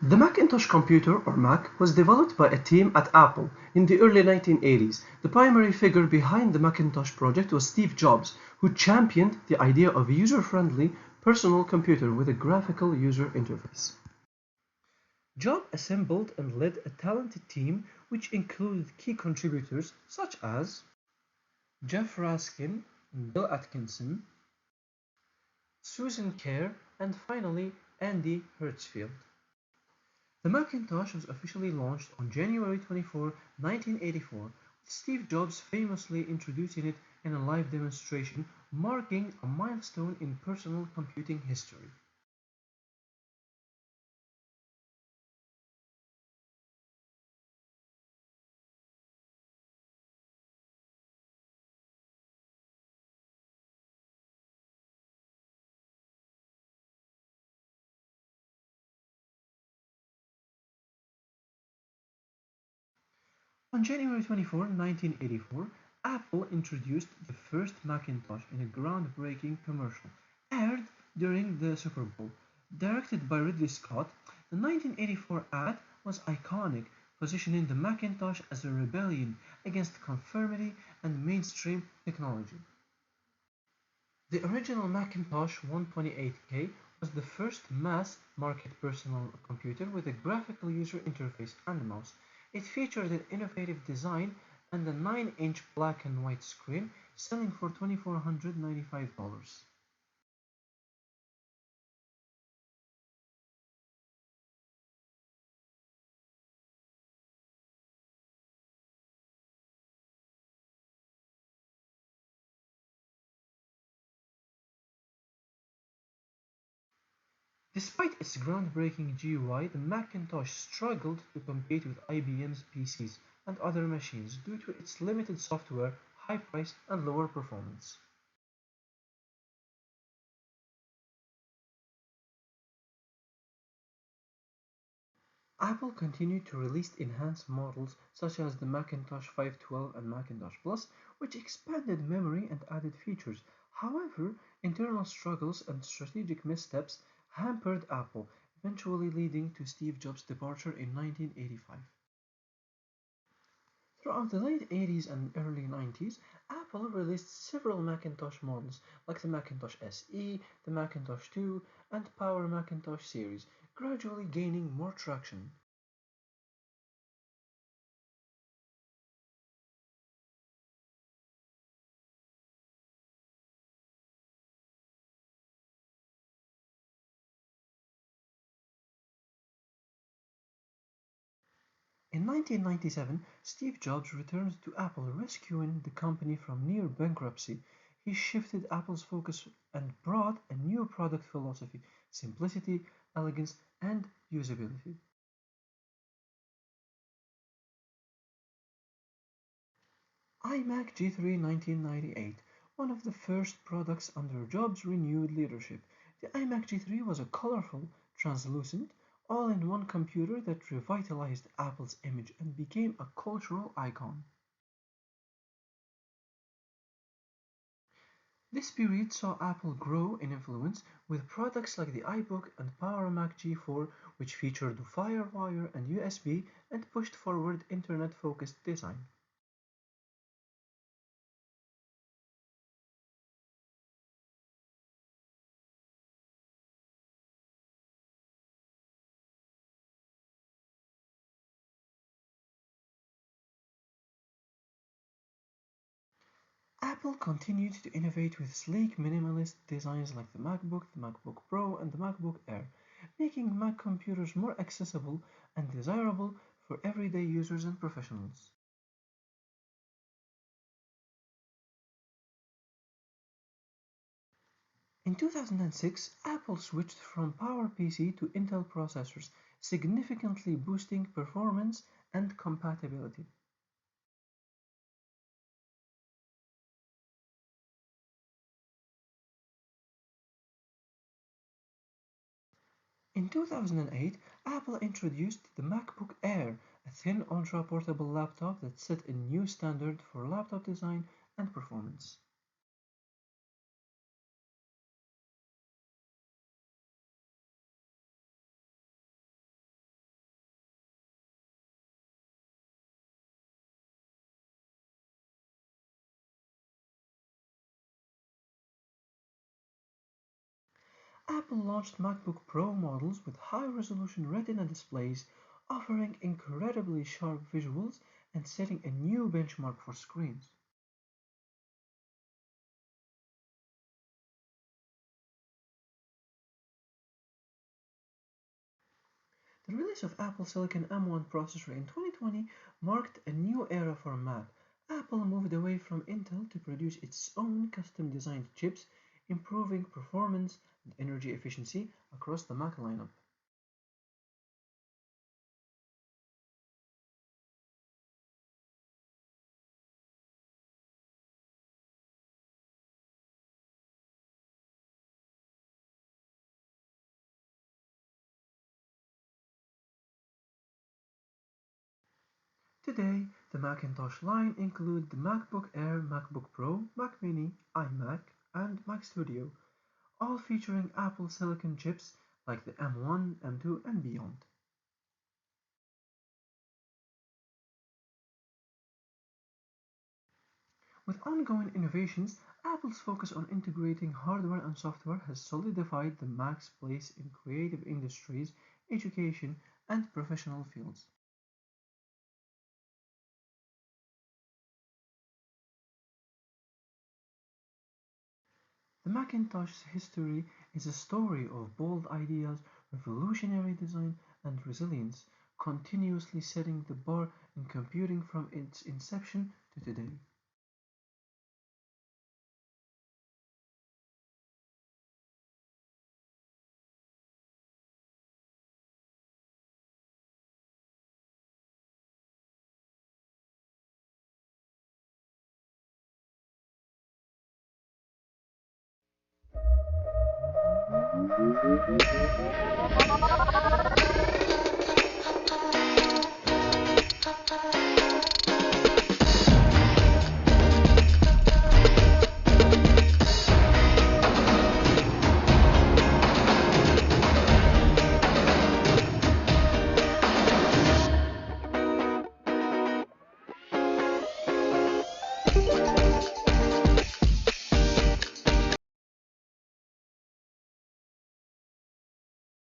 The Macintosh computer, or Mac, was developed by a team at Apple in the early 1980s. The primary figure behind the Macintosh project was Steve Jobs, who championed the idea of a user-friendly, personal computer with a graphical user interface. Jobs assembled and led a talented team which included key contributors such as Jeff Raskin, Bill Atkinson, Susan Kare, and finally Andy Hertzfeld. The Macintosh was officially launched on January 24, 1984, with Steve Jobs famously introducing it in a live demonstration, marking a milestone in personal computing history. On January 24, 1984, Apple introduced the first Macintosh in a groundbreaking commercial, aired during the Super Bowl. Directed by Ridley Scott, the 1984 ad was iconic, positioning the Macintosh as a rebellion against conformity and mainstream technology. The original Macintosh 128K was the first mass-market personal computer with a graphical user interface and mouse. It featured an innovative design and a 9-inch black and white screen, selling for $2,495. Despite its groundbreaking GUI, the Macintosh struggled to compete with IBM's PCs and other machines due to its limited software, high price, and lower performance. Apple continued to release enhanced models such as the Macintosh 512 and Macintosh Plus, which expanded memory and added features. However, internal struggles and strategic missteps hampered Apple, eventually leading to Steve Jobs' departure in 1985. Throughout the late 80s and early 90s, Apple released several Macintosh models like the Macintosh SE, the Macintosh 2, and Power Macintosh series, gradually gaining more traction. In 1997, Steve Jobs returned to Apple, rescuing the company from near bankruptcy. He shifted Apple's focus and brought a new product philosophy: simplicity, elegance, and usability. iMac G3 1998, one of the first products under Jobs' renewed leadership. The iMac G3 was a colorful, translucent, all-in-one computer that revitalized Apple's image and became a cultural icon. This period saw Apple grow in influence with products like the iBook and Power Mac G4, which featured FireWire and USB and pushed forward internet-focused design. Apple continued to innovate with sleek minimalist designs like the MacBook, the MacBook Pro, and the MacBook Air, making Mac computers more accessible and desirable for everyday users and professionals. In 2006, Apple switched from PowerPC to Intel processors, significantly boosting performance and compatibility. In 2008, Apple introduced the MacBook Air, a thin ultra-portable laptop that set a new standard for laptop design and performance. Apple launched MacBook Pro models with high-resolution Retina displays, offering incredibly sharp visuals and setting a new benchmark for screens. The release of Apple Silicon M1 processor in 2020 marked a new era for Mac. Apple moved away from Intel to produce its own custom-designed chips, improving performance and energy efficiency across the Mac lineup. Today, the Macintosh line include the MacBook Air, MacBook Pro, Mac Mini, iMac, and Mac Studio, all featuring Apple Silicon chips like the M1, M2, and beyond. With ongoing innovations, Apple's focus on integrating hardware and software has solidified the Mac's place in creative industries, education, and professional fields. The Macintosh's history is a story of bold ideas, revolutionary design, and resilience, continuously setting the bar in computing from its inception to today.